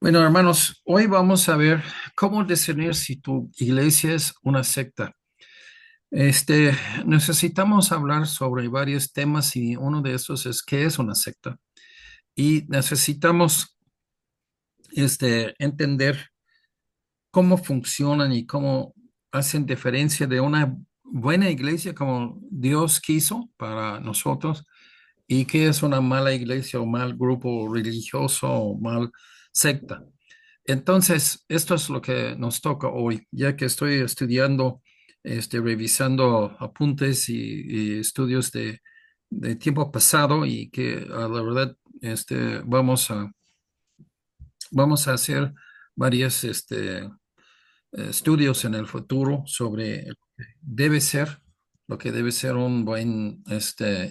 Bueno, hermanos, hoy vamos a ver cómo discernir si tu iglesia es una secta. Este, necesitamos hablar sobre varios temas y uno de estos es qué es una secta. Y necesitamos entender cómo funcionan y cómo hacen diferencia de una buena iglesia como Dios quiso para nosotros y qué es una mala iglesia o mal grupo religioso o mal secta. Entonces, esto es lo que nos toca hoy, ya que estoy estudiando, revisando apuntes y estudios de tiempo pasado y que la verdad vamos a hacer varios estudios en el futuro sobre debe ser lo que debe ser un buen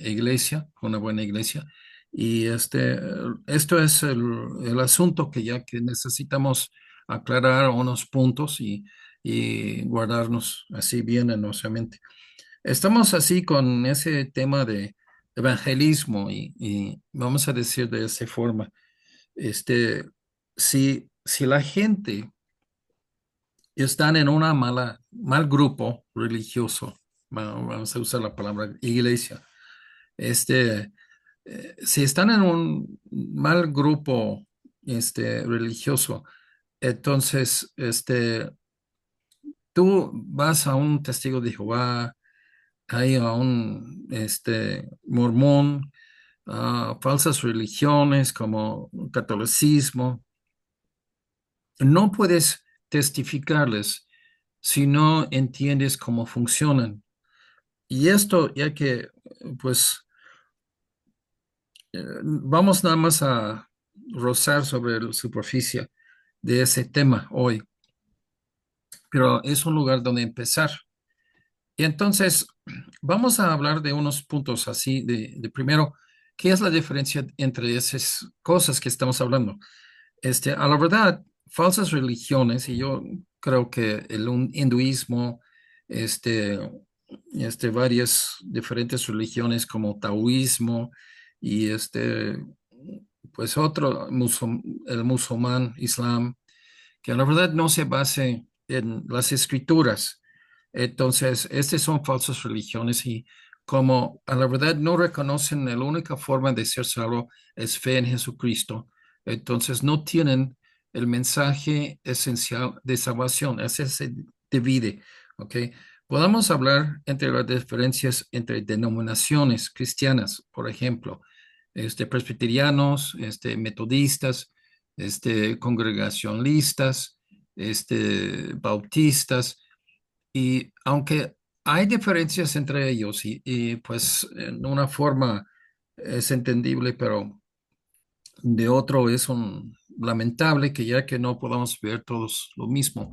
iglesia, una buena iglesia. Y esto es el asunto que ya que necesitamos aclarar unos puntos y guardarnos así bien en nuestra mente. Estamos así con ese tema de evangelismo y vamos a decir de esa forma, este, si la gente están en una mal grupo religioso. Vamos a usar la palabra iglesia. Este, si están en un mal grupo, religioso, entonces, tú vas a un testigo de Jehová, hay a un, mormón, a falsas religiones como catolicismo, no puedes testificarles si no entiendes cómo funcionan. Y esto, ya que, pues, vamos nada más a rozar sobre la superficie de ese tema hoy, pero es un lugar donde empezar. Y entonces, vamos a hablar de unos puntos así, de primero, ¿qué es la diferencia entre esas cosas que estamos hablando? A la verdad, falsas religiones, y yo creo que el hinduismo, este, varias diferentes religiones como taoísmo y pues otro, el musulmán, islam, que la verdad no se base en las escrituras. Entonces, estas son falsas religiones y como a la verdad no reconocen la única forma de ser salvo es fe en Jesucristo, entonces no tienen el mensaje esencial de salvación. Ese se divide, ¿ok? Podemos hablar entre las diferencias entre denominaciones cristianas, por ejemplo, presbiterianos, metodistas, congregacionalistas, bautistas, y aunque hay diferencias entre ellos pues en una forma es entendible, pero de otro es un lamentable que ya que no podamos ver todos lo mismo,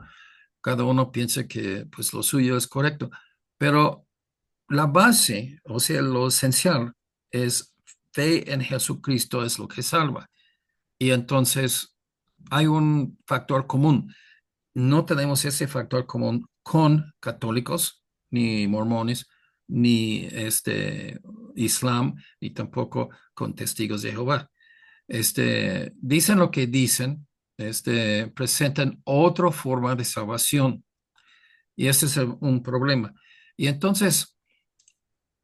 cada uno piensa que pues lo suyo es correcto, pero la base, o sea, lo esencial es fe en Jesucristo es lo que salva. Y entonces hay un factor común. No tenemos ese factor común con católicos, ni mormones, ni Islam, ni tampoco con testigos de Jehová. Dicen lo que dicen, presentan otra forma de salvación y ese es un problema. Y entonces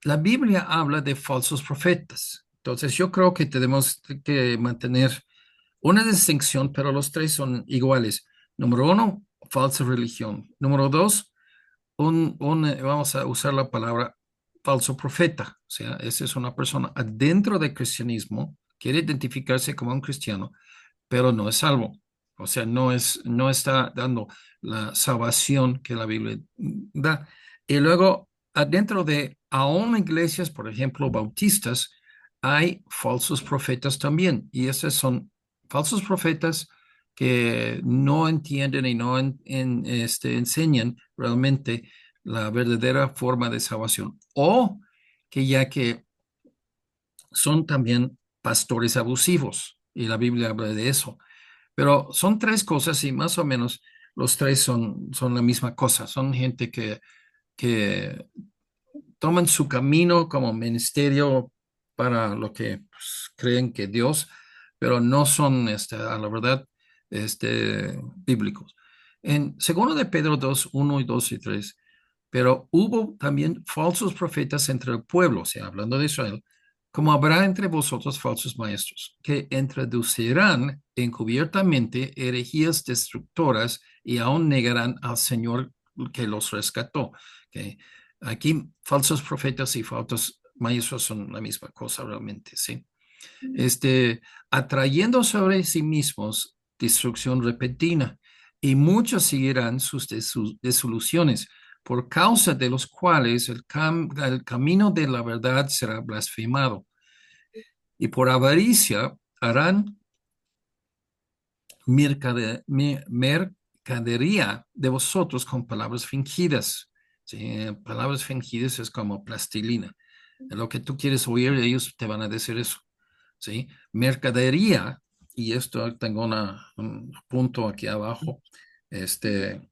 la Biblia habla de falsos profetas. Entonces yo creo que tenemos que mantener una distinción, pero los tres son iguales. Número uno, falsa religión. Número dos, vamos a usar la palabra falso profeta. O sea, esa es una persona adentro del cristianismo, quiere identificarse como un cristiano, pero no es salvo. O sea, no está dando la salvación que la Biblia da. Y luego, adentro de aún iglesias, por ejemplo, bautistas, hay falsos profetas también. Y esos son falsos profetas que no entienden y no enseñan realmente la verdadera forma de salvación. O que ya que son también pastores abusivos. Y la Biblia habla de eso. Pero son tres cosas y más o menos los tres son la misma cosa. Son gente que toman su camino como ministerio para lo que pues, creen que Dios, pero no son, a la verdad, bíblicos. En segundo de Pedro 2 1 y 2 y 3, pero hubo también falsos profetas entre el pueblo, o sea, hablando de Israel, como habrá entre vosotros falsos maestros, que introducirán encubiertamente herejías destructoras y aún negarán al Señor que los rescató. ¿Okay? Aquí falsos profetas y falsos maestros son la misma cosa realmente, ¿sí? Atrayendo sobre sí mismos destrucción repentina, y muchos seguirán sus desoluciones, por causa de los cuales el camino de la verdad será blasfemado, y por avaricia harán mercadería de vosotros con palabras fingidas. ¿Sí? Palabras fingidas es como plastilina. Lo que tú quieres oír, ellos te van a decir eso. ¿Sí? Mercadería, y esto tengo un punto aquí abajo, este,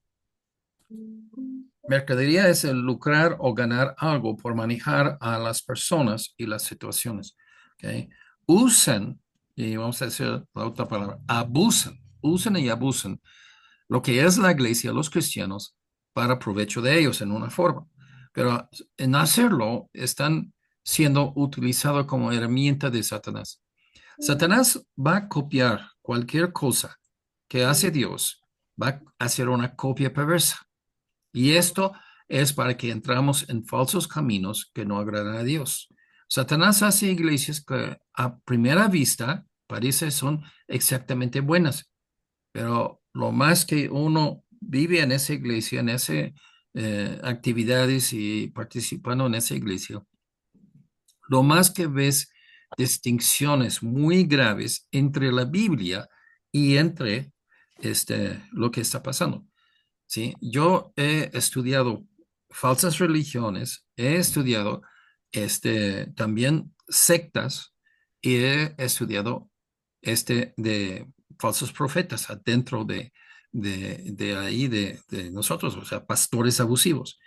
mercadería es el lucrar o ganar algo por manejar a las personas y las situaciones. ¿Ok? Usan, y vamos a decir la otra palabra, abusan, usan y abusan lo que es la iglesia, los cristianos, para provecho de ellos en una forma. Pero en hacerlo están siendo utilizados como herramienta de Satanás. Satanás va a copiar cualquier cosa que hace Dios, va a hacer una copia perversa. Y esto es para que entramos en falsos caminos que no agradan a Dios. Satanás hace iglesias que a primera vista parece son exactamente buenas, pero lo más que uno vive en esa iglesia, en esas actividades y participando en esa iglesia, lo más que ves distinciones muy graves entre la Biblia y entre lo que está pasando. ¿Sí? Yo he estudiado falsas religiones, he estudiado también sectas y he estudiado de falsos profetas adentro de ahí, de nosotros, o sea, pastores abusivos.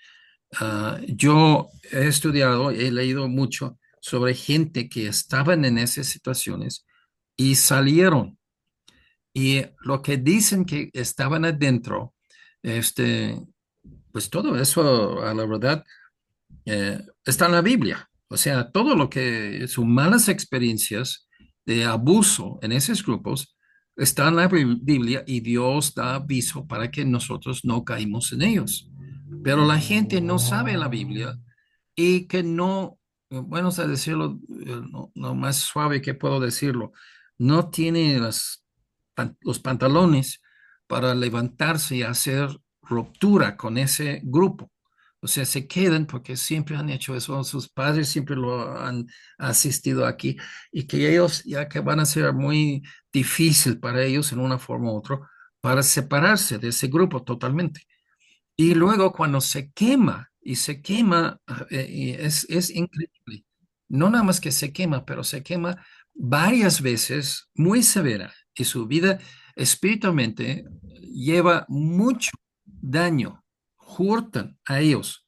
Yo he estudiado, he leído mucho sobre gente que estaban en esas situaciones y salieron. Y lo que dicen que estaban adentro, este, pues todo eso, a la verdad, está en la Biblia. O sea, todo lo que son malas experiencias de abuso en esos grupos está en la Biblia y Dios da aviso para que nosotros no caímos en ellos. Pero la gente no sabe la Biblia y que no, bueno, o sea, decirlo lo más suave que puedo decirlo, no tiene los pantalones para levantarse y hacer ruptura con ese grupo. O sea, se quedan porque siempre han hecho eso, sus padres siempre lo han asistido aquí y que ellos ya que van a ser muy difícil para ellos en una forma u otra para separarse de ese grupo totalmente. Y luego cuando se quema, y se quema, y es increíble. No nada más que se quema, pero se quema varias veces, muy severa, y su vida espiritualmente lleva mucho daño, hurtan a ellos,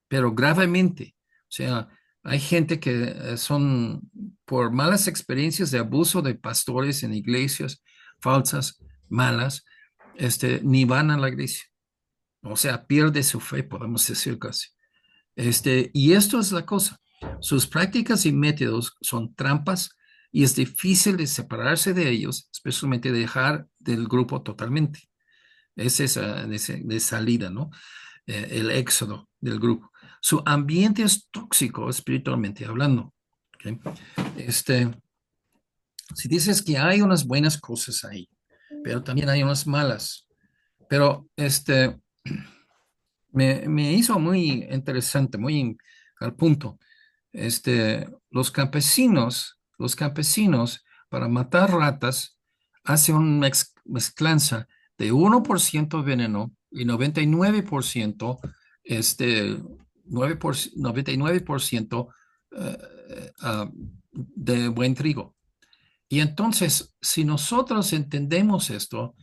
pero gravemente. O sea, hay gente que son por malas experiencias de abuso de pastores en iglesias falsas, malas, ni van a la iglesia. O sea, pierde su fe, podemos decir casi. Y esto es la cosa. Sus prácticas y métodos son trampas y es difícil de separarse de ellos, especialmente dejar del grupo totalmente. Es esa de salida, ¿no? El éxodo del grupo. Su ambiente es tóxico espiritualmente hablando. ¿Ok? Este, si dices que hay unas buenas cosas ahí, pero también hay unas malas. Pero me hizo muy interesante, muy al punto. Los campesinos para matar ratas hacen una mezclanza de 1% veneno y 99%, 99% eh, de buen trigo. Y entonces, si nosotros entendemos esto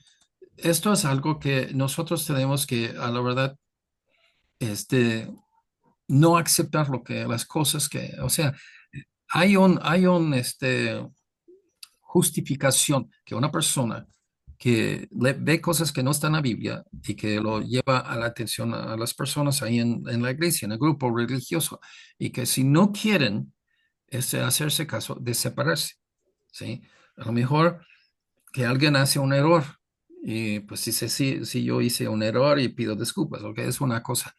es algo que nosotros tenemos que, a la verdad, este, no aceptar lo que las cosas que, o sea, hay un justificación que una persona ve cosas que no están en la Biblia y que lo lleva a la atención a las personas ahí en la iglesia, en el grupo religioso, y que si no quieren hacerse caso de separarse, ¿sí? A lo mejor que alguien hace un error y pues dice, sí, sí, yo hice un error y pido disculpas, ¿ok? Es una cosa.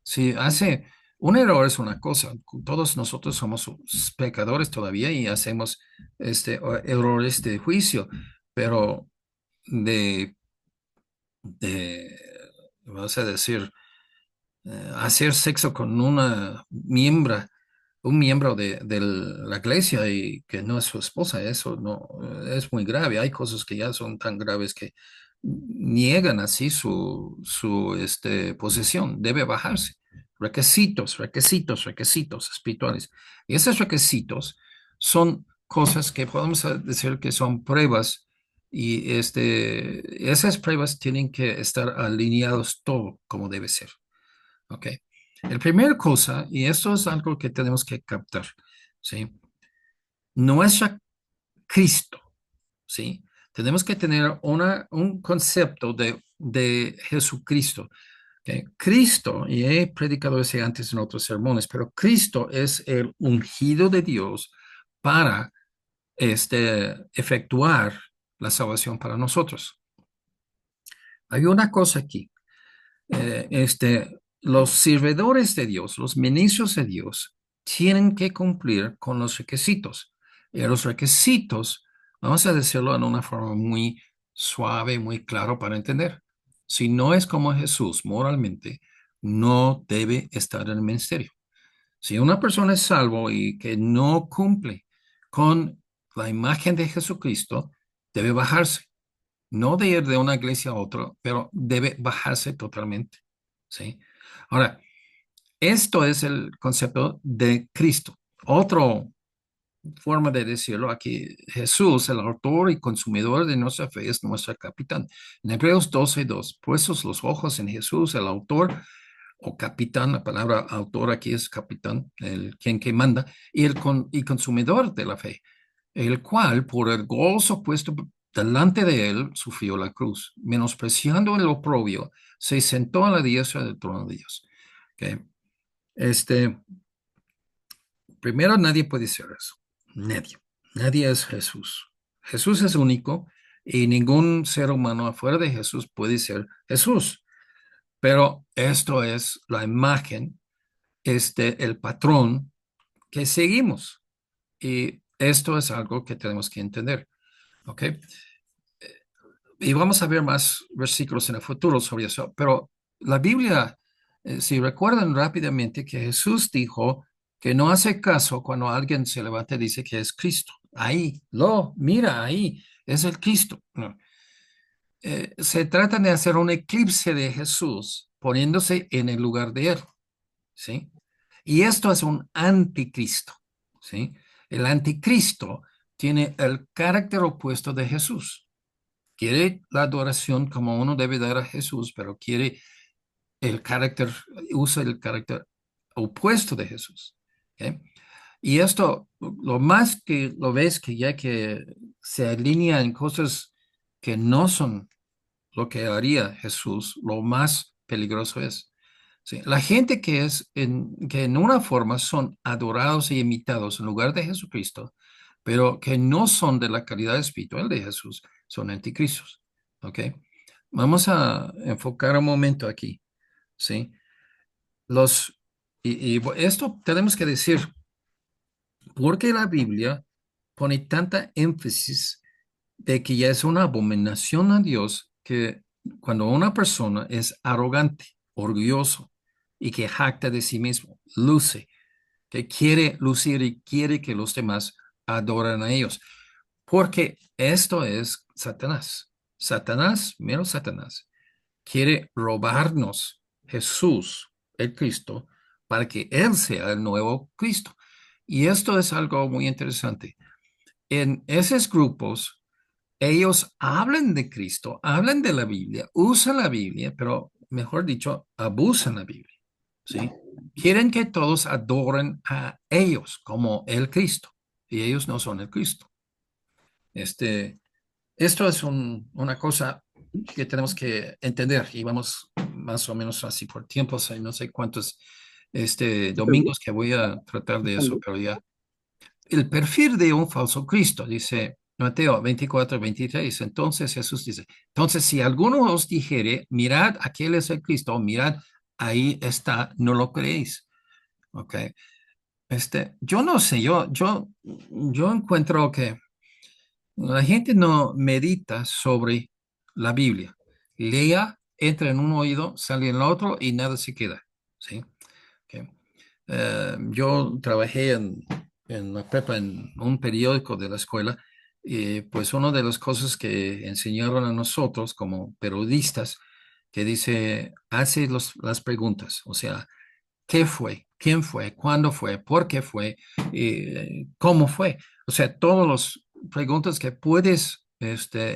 Si hace un error es una cosa. Todos nosotros somos pecadores todavía y hacemos errores de juicio, pero de, de, vamos a decir, hacer sexo con un miembro de la iglesia y que no es su esposa, eso no es muy grave. Hay cosas que ya son tan graves que niegan así su posesión. Debe bajarse. Requisitos, requisitos, requisitos espirituales. Y esos requisitos son cosas que podemos decir que son pruebas y esas pruebas tienen que estar alineados todo como debe ser. ¿Ok? La primera cosa, y esto es algo que tenemos que captar, ¿sí? No es ya Cristo, ¿sí? Tenemos que tener un concepto de Jesucristo. ¿Ok? Cristo, y he predicado ese antes en otros sermones, pero Cristo es el ungido de Dios para efectuar la salvación para nosotros. Hay una cosa aquí. Los servidores de Dios, los ministros de Dios, tienen que cumplir con los requisitos. Y los requisitos, vamos a decirlo en una forma muy suave, muy claro para entender. Si no es como Jesús moralmente, no debe estar en el ministerio. Si una persona es salvo y que no cumple con la imagen de Jesucristo, debe bajarse. No de ir de una iglesia a otra, pero debe bajarse totalmente. ¿Sí? Ahora, esto es el concepto de Cristo. Otra forma de decirlo aquí, Jesús, el autor y consumidor de nuestra fe, es nuestro capitán. En Hebreos 12:2, puestos los ojos en Jesús, el autor o capitán, la palabra autor aquí es capitán, el quien que manda, y consumidor de la fe, el cual por el gozo puesto delante de él sufrió la cruz, menospreciando el oprobio, se sentó a la diestra del trono de Dios. Okay. Este, Primero, nadie puede ser eso. Nadie. Nadie es Jesús. Jesús es único y ningún ser humano afuera de Jesús puede ser Jesús. Pero esto es la imagen, el patrón que seguimos. Y esto es algo que tenemos que entender. ¿Ok? Y vamos a ver más versículos en el futuro sobre eso, pero la Biblia, si recuerdan rápidamente que Jesús dijo que no hace caso cuando alguien se levanta y dice que es Cristo. Ahí, mira, ahí, es el Cristo. No. Se trata de hacer un eclipse de Jesús poniéndose en el lugar de él, ¿sí? Y esto es un anticristo, ¿sí? El anticristo tiene el carácter opuesto de Jesús. Quiere la adoración como uno debe dar a Jesús, pero quiere el carácter, usa el carácter opuesto de Jesús. ¿Ok? Y esto, lo más que lo ves que ya que se alinea en cosas que no son lo que haría Jesús, lo más peligroso es. Sí, la gente que en una forma son adorados y imitados en lugar de Jesucristo, pero que no son de la calidad espiritual de Jesús, son anticristos. ¿Ok? Vamos a enfocar un momento aquí. ¿Sí? Los, esto tenemos que decir, ¿por qué la Biblia pone tanta énfasis de que ya es una abominación a Dios que cuando una persona es arrogante, orgulloso y que jacta de sí mismo, luce, que quiere lucir y quiere que los demás adoren a ellos? Porque esto es Satanás. Satanás, mero Satanás, quiere robarnos Jesús, el Cristo, para que Él sea el nuevo Cristo. Y esto es algo muy interesante. En esos grupos, ellos hablan de Cristo, hablan de la Biblia, usan la Biblia, pero mejor dicho, abusan la Biblia. ¿Sí? Quieren que todos adoren a ellos como el Cristo, y ellos no son el Cristo. Este, esto es una cosa que tenemos que entender y vamos más o menos así por tiempos. Hay no sé cuántos ¿Estás bien? domingos que voy a tratar de ¿Están eso, bien? pero ya. El perfil de un falso Cristo, dice Mateo 24, 23. Entonces Jesús dice, entonces si alguno os dijere, mirad, aquel es el Cristo, o mirad, ahí está, no lo creéis. ¿Ok? Yo no sé, yo encuentro que la gente no medita sobre la Biblia. Lea, entra en un oído, sale en el otro y nada se queda. ¿Sí? Ok. Yo trabajé en la prepa en un periódico de la escuela y pues una de las cosas que enseñaron a nosotros como periodistas que dice, hace las preguntas, o sea, ¿qué fue? ¿Quién fue? ¿Cuándo fue? ¿Por qué fue? ¿Cómo fue? O sea, todas las preguntas que puedes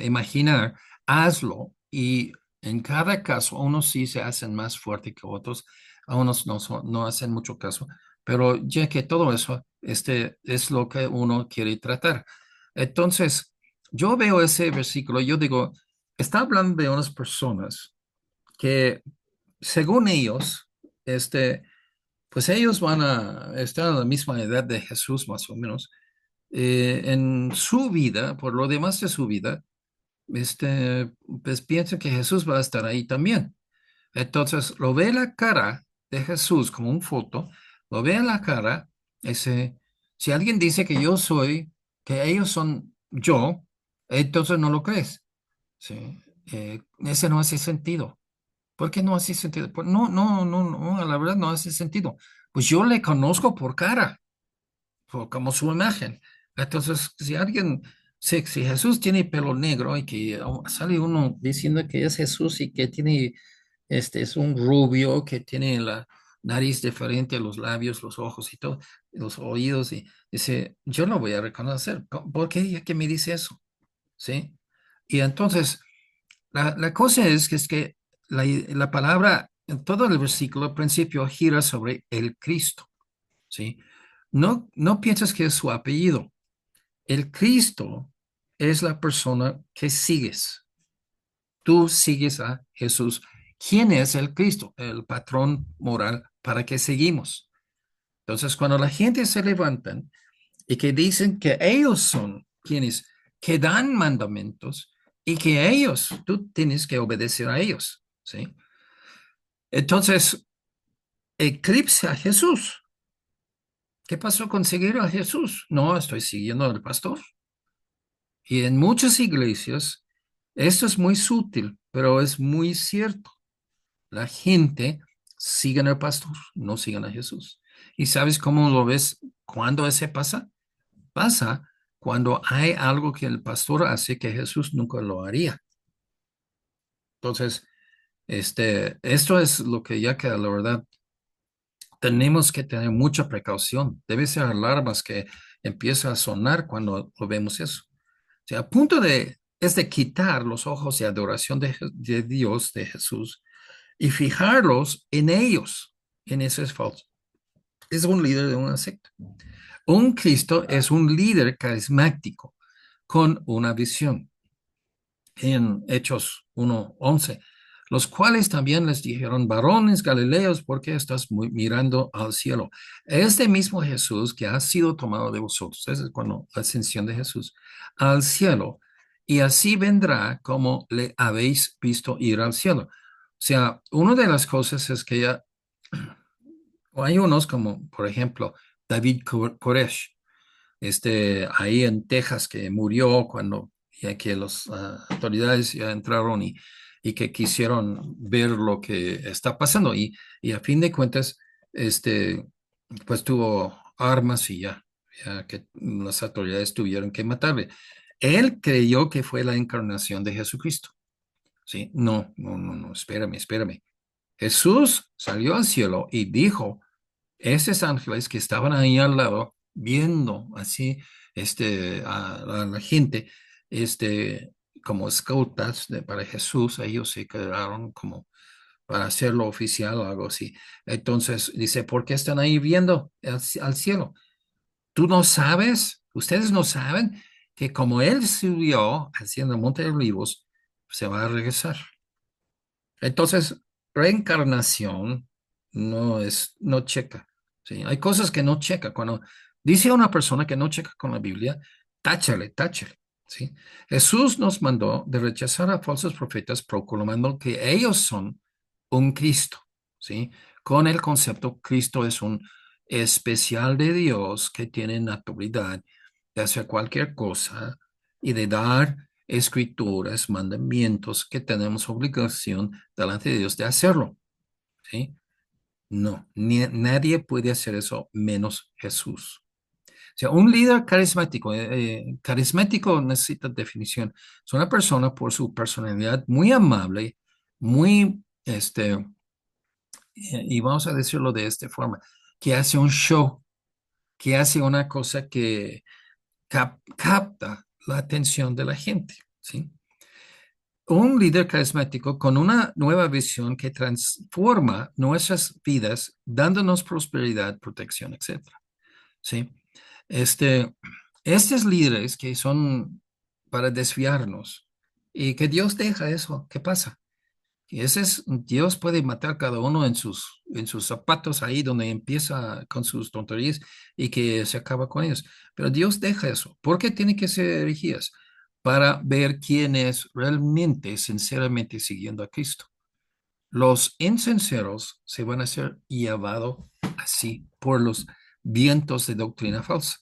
imaginar, hazlo. Y en cada caso, unos sí se hacen más fuerte que otros, a unos no hacen mucho caso, pero ya que todo eso es lo que uno quiere tratar. Entonces, yo veo ese versículo, yo digo, está hablando de unas personas que, según ellos, pues ellos van a estar a la misma edad de Jesús, más o menos. En su vida, por lo demás de su vida, pues pienso que Jesús va a estar ahí también. Entonces, lo ve la cara de Jesús como un foto, lo ve en la cara, ese, si alguien dice que yo soy, que ellos son yo, entonces no lo crees. ¿Sí? Ese no hace sentido. ¿Por qué no hace sentido? No, no, no, no, la verdad no hace sentido. Pues yo le conozco por cara, como su imagen. Entonces, si alguien, si Jesús tiene pelo negro y que sale uno diciendo que es Jesús y que tiene, es un rubio, que tiene la nariz diferente, los labios, los ojos y todo, los oídos, y dice, yo lo voy a reconocer. ¿Por qué ella que me dice eso? ¿Sí? Y entonces, la cosa es que la palabra, en todo el versículo al principio gira sobre el Cristo, ¿sí? No, no piensas que es su apellido. El Cristo es la persona que sigues. Tú sigues a Jesús. ¿Quién es el Cristo? El patrón moral para que seguimos. Entonces, cuando la gente se levantan y que dicen que ellos son quienes que dan mandamientos y que ellos, tú tienes que obedecer a ellos, ¿sí? Entonces, eclipse a Jesús. ¿Qué pasó con seguir a Jesús? No, estoy siguiendo al pastor. Y en muchas iglesias, esto es muy sutil, pero es muy cierto. La gente sigue al pastor, no siguen a Jesús. ¿Y sabes cómo lo ves cuando ese pasa? Pasa cuando hay algo que el pastor hace que Jesús nunca lo haría. Entonces, esto es lo que ya que la verdad tenemos que tener mucha precaución. Debe ser alarmas que empiezan a sonar cuando lo vemos eso. O sea, a punto es de quitar los ojos de adoración de Dios, de Jesús, y fijarlos en ellos, en ese falso. Es un líder de una secta. Un Cristo es un líder carismático con una visión. En Hechos 1:11, los cuales también les dijeron, varones galileos, ¿por qué estás mirando al cielo? Este mismo Jesús que ha sido tomado de vosotros, esa es cuando la ascensión de Jesús, al cielo, y así vendrá como le habéis visto ir al cielo. O sea, una de las cosas es que ya hay unos como, por ejemplo, David Koresh, ahí en Texas, que murió cuando ya que las autoridades ya entraron y que quisieron ver lo que está pasando. Y a fin de cuentas, este, pues tuvo armas y ya que las autoridades tuvieron que matarle. Él creyó que fue la encarnación de Jesucristo. ¿Sí? No, no, no, no, espérame, espérame. Jesús salió al cielo y dijo, esos ángeles que estaban ahí al lado, viendo así a la gente, este, como escoltas para Jesús, ellos se quedaron como para hacerlo oficial o algo así. Entonces dice, ¿por qué están ahí viendo al cielo? ¿Tú no sabes? ¿Ustedes no saben que como él subió haciendo el Monte de Olivos, se va a regresar. Entonces, reencarnación no checa. ¿Sí? Hay cosas que no checa. Cuando dice una persona que no checa con la Biblia, táchale. ¿Sí? Jesús nos mandó de rechazar a falsos profetas proclamando que ellos son un Cristo. ¿Sí? Con el concepto Cristo es un especial de Dios que tiene naturalidad de hacer cualquier cosa y de dar escrituras, mandamientos que tenemos obligación delante de Dios de hacerlo. ¿Sí? No, nadie puede hacer eso menos Jesús. O sea, un líder carismático, carismático necesita definición. Es una persona por su personalidad muy amable, muy, y vamos a decirlo de esta forma, que hace un show, que hace una cosa que capta la atención de la gente, ¿sí? Un líder carismático con una nueva visión que transforma nuestras vidas, dándonos prosperidad, protección, etcétera. ¿Sí? Este, estos líderes que son para desviarnos y que Dios deja eso, ¿qué pasa? Y ese es, Dios puede matar cada uno en sus zapatos ahí donde empieza con sus tonterías y que se acaba con ellos. Pero Dios deja eso. ¿Por qué tiene que ser herejías? Para ver quién es realmente, sinceramente siguiendo a Cristo. Los insinceros se van a ser llevados así por los vientos de doctrina falsa.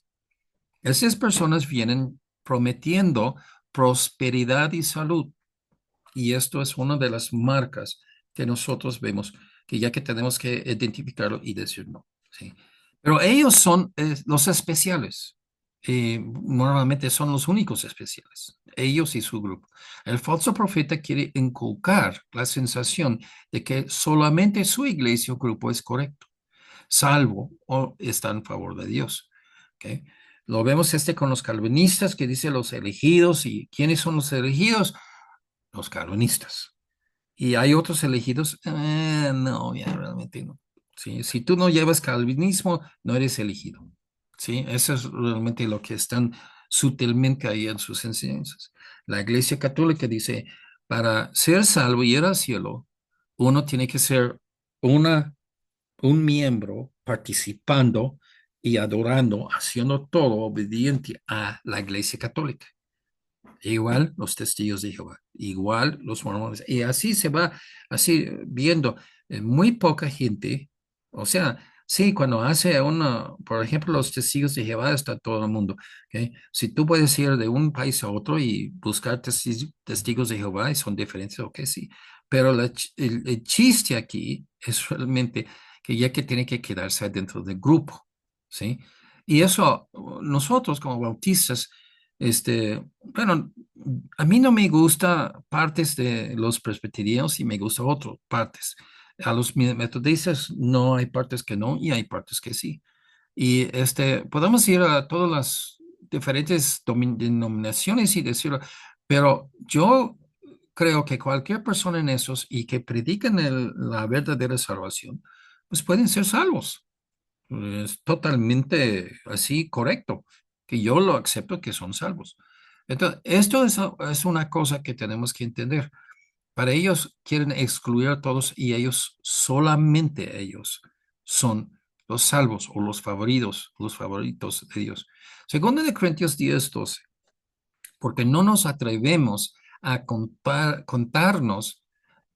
Esas personas vienen prometiendo prosperidad y salud, y esto es una de las marcas que nosotros vemos, que ya que tenemos que identificarlo y decir no. ¿Sí? Pero ellos son los especiales. Normalmente son los únicos especiales, ellos y su grupo. El falso profeta quiere inculcar la sensación de que solamente su iglesia o grupo es correcto, salvo o está en favor de Dios. ¿Ok? Lo vemos con los calvinistas que dice los elegidos. ¿Y quiénes son los elegidos? Los calvinistas. Y hay otros elegidos, no, ya realmente no. ¿Sí? Si tú no llevas calvinismo, no eres elegido. ¿Sí? Eso es realmente lo que están sutilmente ahí en sus enseñanzas. La Iglesia Católica dice, para ser salvo y ir al cielo, uno tiene que ser una, un miembro participando y adorando, haciendo todo obediente a la Iglesia Católica. Igual los testigos de Jehová, igual los mormones. Y así se va, así viendo. Muy poca gente, o sea, sí, cuando hace una, por ejemplo, los testigos de Jehová está todo el mundo. ¿Ok? Si tú puedes ir de un país a otro y buscar testigos de Jehová y son diferentes, ok, sí. Pero el chiste aquí es realmente que ya que tiene que quedarse dentro del grupo, ¿sí? Y eso, nosotros como bautistas, bueno, a mí no me gusta partes de los presbiterianos y me gusta otras partes. A los metodistas no hay partes que no y hay partes que sí. Y podemos ir a todas las diferentes denominaciones y decirlo, pero yo creo que cualquier persona en esos y que predican la verdadera salvación, pues pueden ser salvos. Es totalmente así correcto, que yo lo acepto que son salvos. Entonces, esto es una cosa que tenemos que entender. Para ellos quieren excluir a todos y ellos, solamente ellos, son los salvos o los favoritos de Dios. Segundo de Corintios 10:12, porque no nos atrevemos a contarnos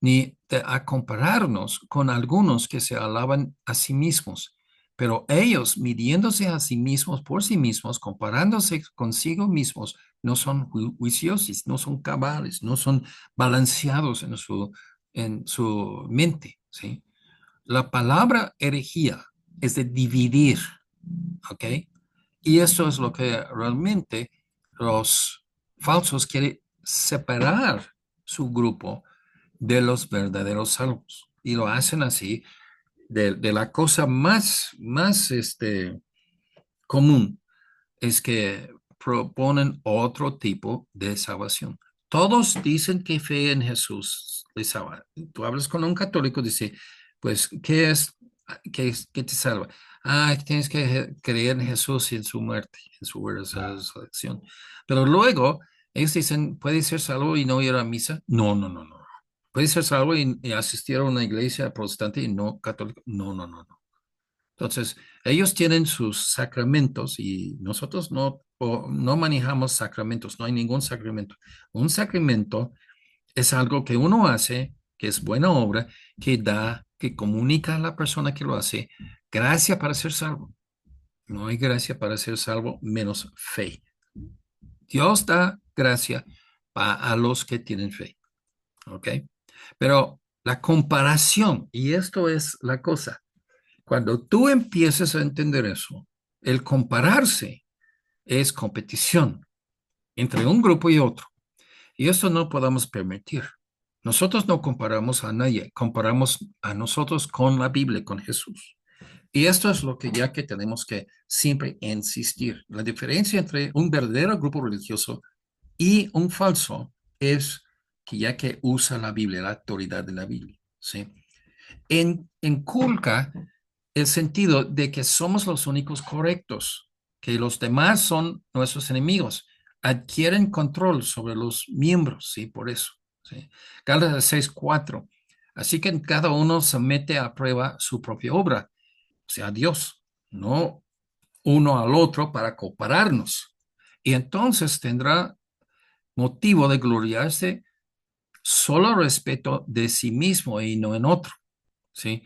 ni a compararnos con algunos que se alaban a sí mismos, pero ellos, midiéndose a sí mismos por sí mismos, comparándose consigo mismos, no son juiciosos, no son cabales, no son balanceados en su mente, ¿sí? La palabra herejía es de dividir, ¿ok? Y eso es lo que realmente los falsos quieren separar su grupo de los verdaderos salvos. Y lo hacen así de la cosa más común es que proponen otro tipo de salvación. Todos dicen que fe en Jesús les salva. Tú hablas con un católico, dice, pues, ¿qué es, qué te salva? tienes que creer en Jesús y en su muerte, en su resurrección. Pero luego ellos dicen, ¿puede ser salvo y no ir a misa? No, no, no, no. ¿Puede ser salvo y asistir a una iglesia protestante y no católica? No, no, no, no. Entonces, ellos tienen sus sacramentos y nosotros no manejamos sacramentos, no hay ningún sacramento. Un sacramento es algo que uno hace, que es buena obra, que da, que comunica a la persona que lo hace, gracia para ser salvo. No hay gracia para ser salvo menos fe. Dios da gracia a los que tienen fe, ¿ok? Pero la comparación, y esto es la cosa, cuando tú empiezas a entender eso, el compararse es competición entre un grupo y otro. Y eso no podemos permitir. Nosotros no comparamos a nadie, comparamos a nosotros con la Biblia, con Jesús. Y esto es lo que ya que tenemos que siempre insistir. La diferencia entre un verdadero grupo religioso y un falso es que ya que usa la Biblia, la autoridad de la Biblia, ¿sí? Inculca el sentido de que somos los únicos correctos, que los demás son nuestros enemigos, adquieren control sobre los miembros, ¿sí? Por eso, ¿sí? Gálatas 6:4. Así que cada uno somete a prueba su propia obra, o sea, Dios, no uno al otro para compararnos. Y entonces tendrá motivo de gloriarse solo respecto de sí mismo y no en otro, ¿sí?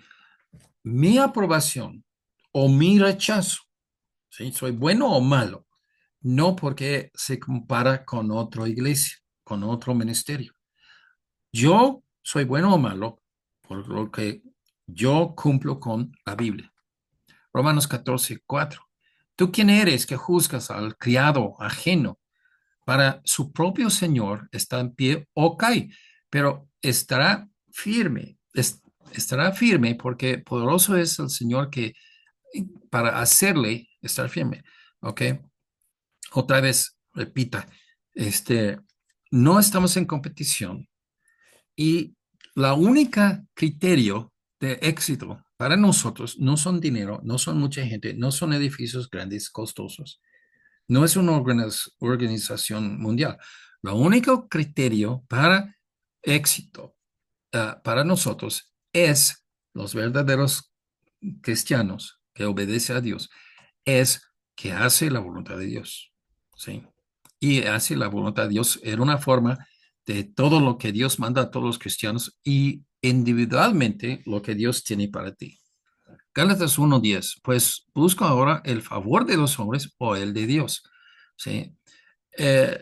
Mi aprobación o mi rechazo, ¿sí? Soy bueno o malo, no porque se compara con otra iglesia, con otro ministerio. Yo soy bueno o malo por lo que yo cumplo con la Biblia. Romanos 14:4. ¿Tú quién eres que juzgas al criado ajeno? Para su propio Señor está en pie o cae, pero estará firme porque poderoso es el Señor que para hacerle estar firme. ¿Ok? Otra vez, repita, este, no estamos en competición y la única criterio de éxito para nosotros no son dinero, no son mucha gente, no son edificios grandes, costosos, no es una organización mundial. Lo único criterio para éxito para nosotros es los verdaderos cristianos que obedecen a Dios es que hace la voluntad de Dios, ¿sí? Y hace la voluntad de Dios en una forma de todo lo que Dios manda a todos los cristianos y individualmente lo que Dios tiene para ti. Gálatas 1:10, pues busco ahora el favor de los hombres o el de Dios, ¿sí? Eh,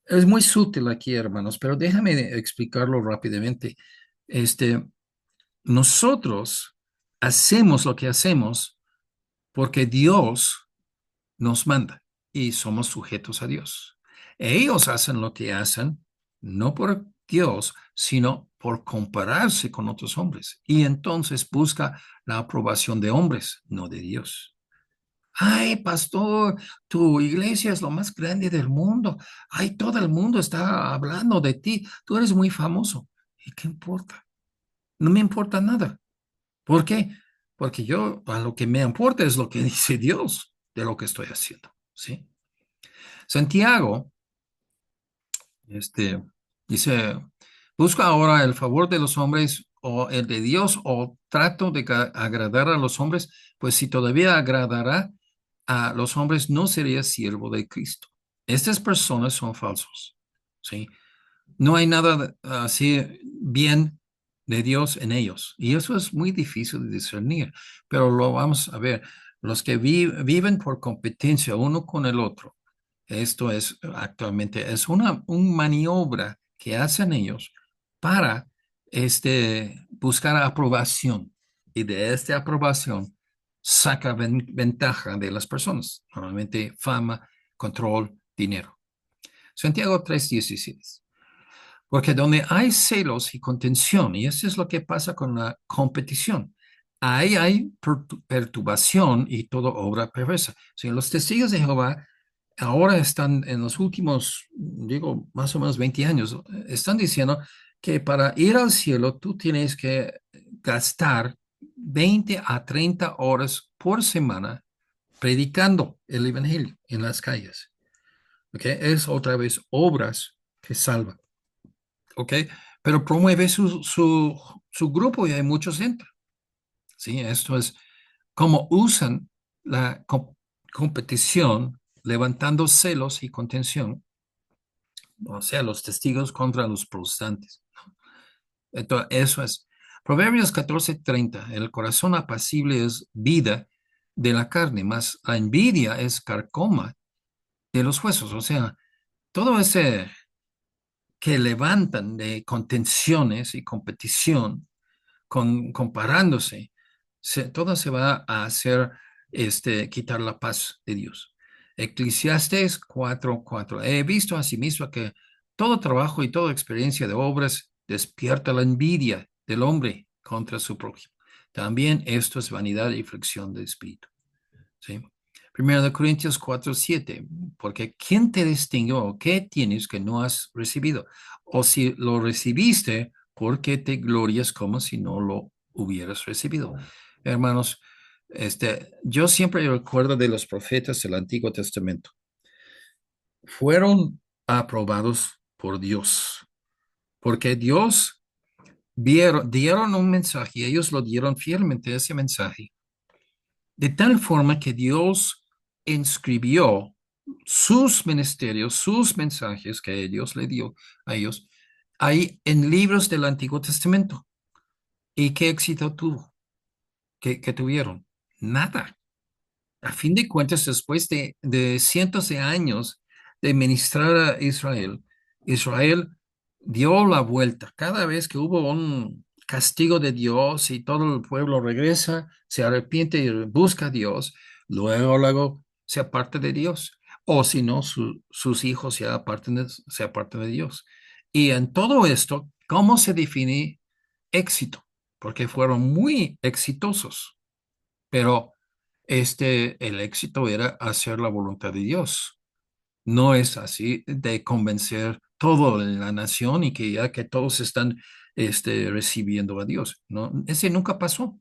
es muy sutil aquí, hermanos, pero déjame explicarlo rápidamente. Este, nosotros hacemos lo que hacemos porque Dios nos manda y somos sujetos a Dios. Ellos hacen lo que hacen, no por Dios, sino por compararse con otros hombres. Y entonces busca la aprobación de hombres, no de Dios. Ay, pastor, tu iglesia es lo más grande del mundo. Ay, todo el mundo está hablando de ti. Tú eres muy famoso. ¿Y qué importa? No me importa nada. ¿Por qué? Porque yo, a lo que me importa es lo que dice Dios de lo que estoy haciendo, ¿sí? Santiago, este, dice, busca ahora el favor de los hombres o el de Dios o trato de agradar a los hombres, pues si todavía agradará a los hombres, no sería siervo de Cristo. Estas personas son falsos, ¿sí? No hay nada así bien de Dios en ellos. Y eso es muy difícil de discernir, pero lo vamos a ver. Los que viven por competencia uno con el otro, esto es actualmente, es una maniobra que hacen ellos para buscar aprobación. Y de esta aprobación saca ventaja de las personas, normalmente fama, control, dinero. Santiago 3:16. Porque donde hay celos y contención, y eso es lo que pasa con la competición, ahí hay perturbación y todo obra perversa. Si los testigos de Jehová ahora están en los últimos, digo, más o menos 20 años, están diciendo que para ir al cielo tú tienes que gastar 20 a 30 horas por semana predicando el evangelio en las calles. ¿Ok? Es otra vez obras que salvan. ¿Ok? Pero promueve su grupo y hay muchos entran. ¿Sí? Esto es cómo usan la competición levantando celos y contención, o sea, los testigos contra los protestantes. Entonces, eso es. Proverbios 14:30, el corazón apacible es vida de la carne, más la envidia es carcoma de los huesos. O sea, todo ese que levantan de contenciones y competición, comparándose, todo se va a hacer quitar la paz de Dios. Eclesiastes 4:4. He visto asimismo que todo trabajo y toda experiencia de obras despierta la envidia del hombre contra su prójimo. También esto es vanidad y fricción de espíritu. ¿Sí? Primero de Corintios 4:7, porque ¿quién te distingue o qué tienes que no has recibido? O si lo recibiste, ¿por qué te glorias como si no lo hubieras recibido? Hermanos, yo siempre recuerdo de los profetas del Antiguo Testamento. Fueron aprobados por Dios, porque Dios dieron un mensaje y ellos lo dieron fielmente ese mensaje de tal forma que Dios inscribió sus ministerios, sus mensajes que Dios le dio a ellos, ahí en libros del Antiguo Testamento. ¿Y qué éxito tuvo? ¿Qué tuvieron? Nada. A fin de cuentas, después de cientos de años de ministrar a Israel, Israel dio la vuelta. Cada vez que hubo un castigo de Dios y todo el pueblo regresa, se arrepiente y busca a Dios, luego se aparta de Dios. O si no, sus hijos se apartan de Dios. Y en todo esto, ¿cómo se define éxito? Porque fueron muy exitosos, pero el éxito era hacer la voluntad de Dios. No es así de convencer toda la nación y que ya que todos están recibiendo a Dios, ¿no? Ese nunca pasó.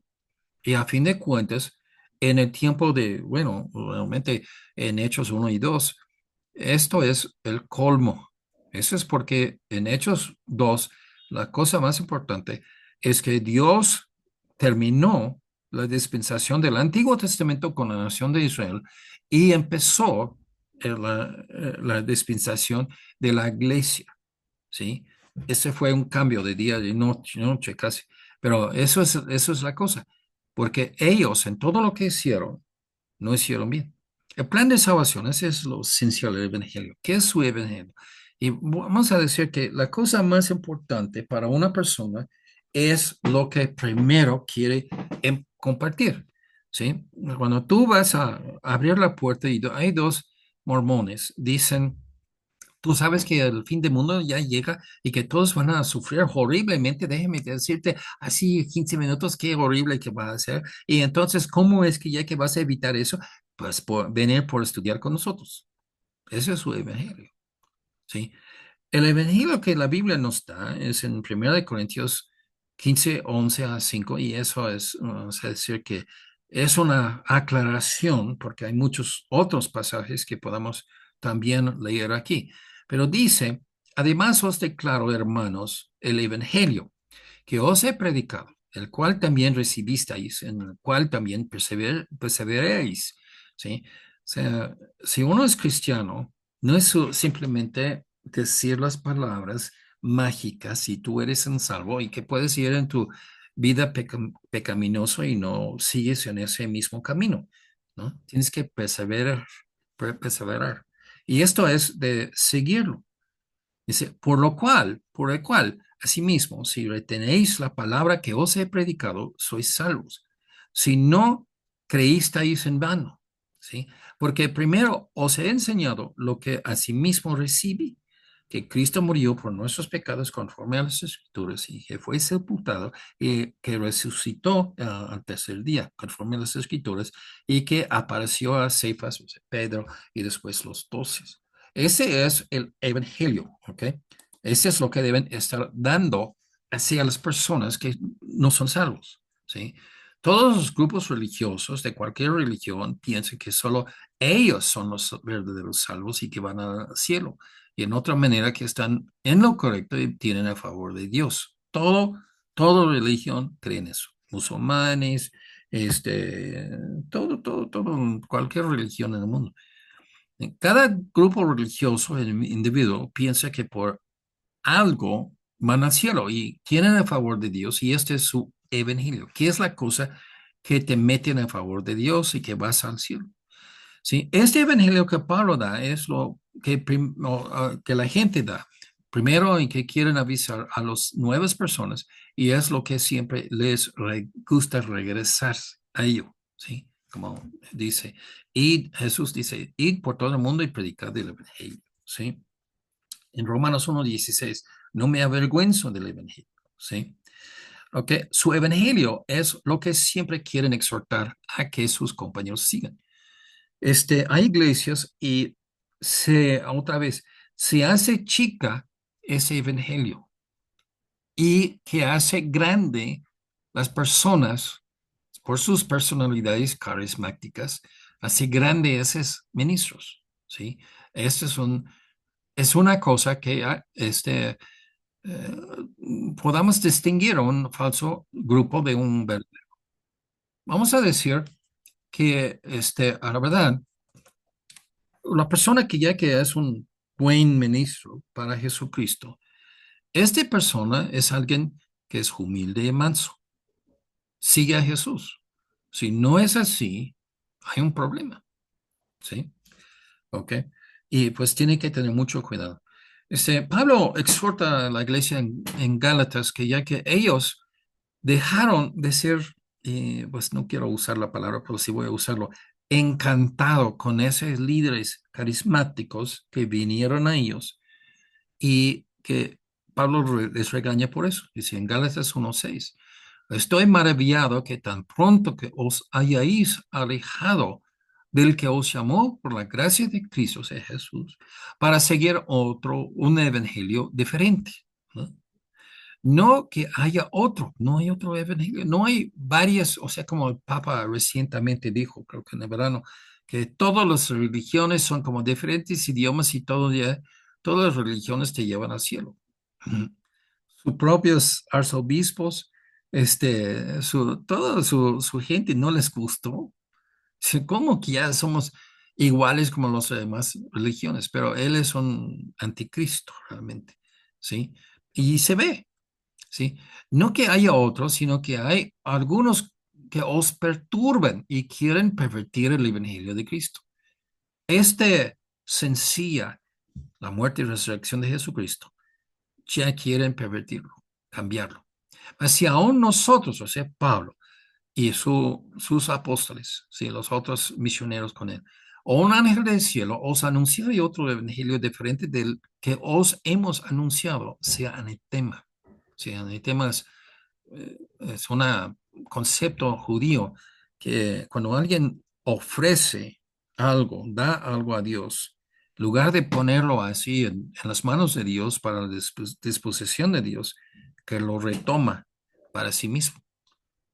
Y a fin de cuentas, en el tiempo bueno, realmente en Hechos 1 y 2, esto es el colmo. Eso es porque en Hechos 2 la cosa más importante es que Dios terminó la dispensación del Antiguo Testamento con la nación de Israel y empezó la dispensación de la iglesia, ¿sí? Ese fue un cambio de día y noche casi. Pero eso es la cosa, porque ellos en todo lo que hicieron, no hicieron bien. El plan de salvación, ese es lo esencial del Evangelio. ¿Qué es su Evangelio? Y vamos a decir que la cosa más importante para una persona es lo que primero quiere compartir, ¿sí? Cuando tú vas a abrir la puerta y hay dos mormones, dicen, tú sabes que el fin del mundo ya llega y que todos van a sufrir horriblemente. Déjeme decirte, así 15 minutos, qué horrible que va a ser. Y entonces, ¿cómo es que ya que vas a evitar eso? Pues por venir por estudiar con nosotros. Ese es su evangelio, ¿sí? El evangelio que la Biblia nos da es en 1 Corintios 15:11-5, y eso es, vamos a decir que es una aclaración porque hay muchos otros pasajes que podamos también leer aquí. Pero dice, además os declaro, hermanos, el evangelio que os he predicado, el cual también recibisteis, en el cual también perseveréis, ¿sí? O sea, si uno es cristiano, no es simplemente decir las palabras mágicas y tú eres un salvo y que puedes ir en tu vida pecaminoso y no sigues en ese mismo camino, ¿no? Tienes que perseverar, perseverar. Y esto es de seguirlo. Dice, por el cual, asimismo, si retenéis la palabra que os he predicado, sois salvos. Si no creísteis en vano, ¿sí? Porque primero os he enseñado lo que asimismo recibí, que Cristo murió por nuestros pecados conforme a las Escrituras y que fue sepultado y que resucitó al tercer día conforme a las Escrituras y que apareció a Cefas, o sea, Pedro y después los 12. Ese es el evangelio, ¿ok? Ese es lo que deben estar dando hacia las personas que no son salvos, ¿sí? Todos los grupos religiosos de cualquier religión piensan que solo ellos son los verdaderos salvos y que van al cielo. Y en otra manera que están en lo correcto y tienen a favor de Dios. Toda religión cree en eso. Musulmanes, este, cualquier religión en el mundo. Cada grupo religioso, el individuo, piensa que por algo van al cielo y tienen a favor de Dios y este es su evangelio, que es la cosa que te meten a favor de Dios y que vas al cielo. ¿Sí? Este evangelio que Pablo da es lo que, que la gente da. Primero, en que quieren avisar a las nuevas personas y es lo que siempre les gusta regresar a ello. ¿Sí? Como dice, y Jesús dice, id por todo el mundo y predicad el evangelio. ¿Sí? En Romanos 1:16, no me avergüenzo del evangelio. ¿Sí? Ok, su evangelio es lo que siempre quieren exhortar a que sus compañeros sigan. Hay iglesias y otra vez, se hace chica ese evangelio y que hace grande las personas por sus personalidades carismáticas, hace grande esos ministros, ¿sí? Este es una cosa que eh, podamos distinguir a un falso grupo de un verdadero. Vamos a decir que, a la verdad, la persona que ya que es un buen ministro para Jesucristo, esta persona es alguien que es humilde y manso. Sigue a Jesús. Si no es así, hay un problema, ¿sí? ¿Ok? Y pues tiene que tener mucho cuidado. Pablo exhorta a la iglesia en Gálatas que ya que ellos dejaron de ser, pues no quiero usar la palabra, pero sí voy a usarlo, encantado con esos líderes carismáticos que vinieron a ellos y que Pablo les regaña por eso. Dice en Gálatas 1:6, estoy maravillado que tan pronto que os hayáis alejado del que os llamó por la gracia de Cristo, o sea, Jesús, para seguir un evangelio diferente. ¿No? No que haya otro, no hay otro evangelio, no hay varias, o sea, como el Papa recientemente dijo, creo que en el verano, que todas las religiones son como diferentes idiomas y todas las religiones te llevan al cielo. Sus propios arzobispos, toda su gente no les gustó. Sí, ¿cómo que ya somos iguales como las demás religiones? Pero él es un anticristo realmente, ¿sí? Y se ve. ¿Sí? No que haya otros, sino que hay algunos que os perturban y quieren pervertir el evangelio de Cristo. Este sencilla, la muerte y resurrección de Jesucristo, ya quieren pervertirlo, cambiarlo. Así aún nosotros, o sea, Pablo y sus apóstoles, ¿sí? Los otros misioneros con él, o un ángel del cielo os anunciare otro evangelio diferente del que os hemos anunciado, sea anatema. Sí, anatema es un concepto judío que cuando alguien ofrece algo, da algo a Dios, en lugar de ponerlo así en las manos de Dios para la disposición de Dios, que lo retoma para sí mismo.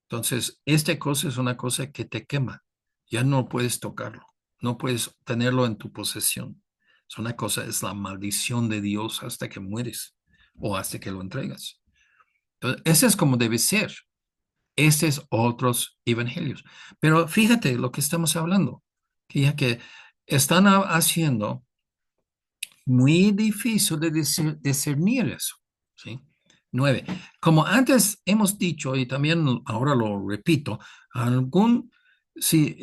Entonces, esta cosa es una cosa que te quema. Ya no puedes tocarlo, no puedes tenerlo en tu posesión. Es una cosa, es la maldición de Dios hasta que mueres o hasta que lo entregas. Entonces, ese es como debe ser. Este es otros evangelios. Pero fíjate lo que estamos hablando, que ya que están haciendo muy difícil de discernir eso. ¿Sí? 9. Como antes hemos dicho, y también ahora lo repito, algún, si,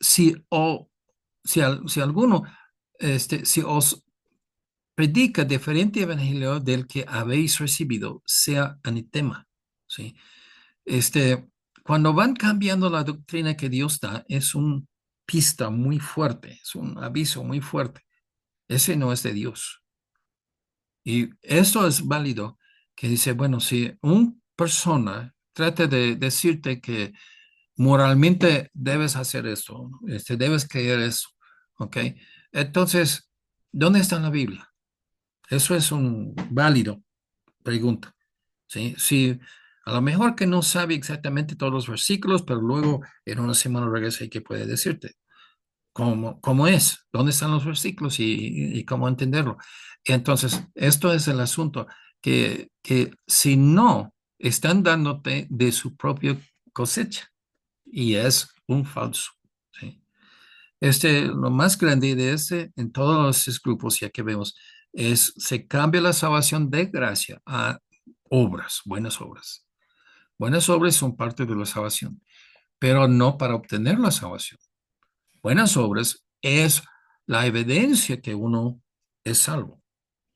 si, o, si alguno, si os predica diferente evangelio del que habéis recibido, sea anitema. ¿Sí? Este, Cuando van cambiando la doctrina que Dios da, es una pista muy fuerte, es un aviso muy fuerte. Ese no es de Dios. Y eso es válido, que dice, bueno, si una persona trata de decirte que moralmente debes hacer esto, debes creer eso, ¿ok? Entonces, ¿dónde está en la Biblia? Eso es un válido pregunta, ¿sí? Si A lo mejor que no sabe exactamente todos los versículos, pero luego en una semana regresa y que puede decirte cómo es, dónde están los versículos y cómo entenderlo. Entonces, esto es el asunto, que si no, están dándote de su propia cosecha y es un falso. ¿Sí? Lo más grande de en todos los grupos ya que vemos, se cambia la salvación de gracia a obras, buenas obras. Buenas obras son parte de la salvación, pero no para obtener la salvación. Buenas obras es la evidencia que uno es salvo,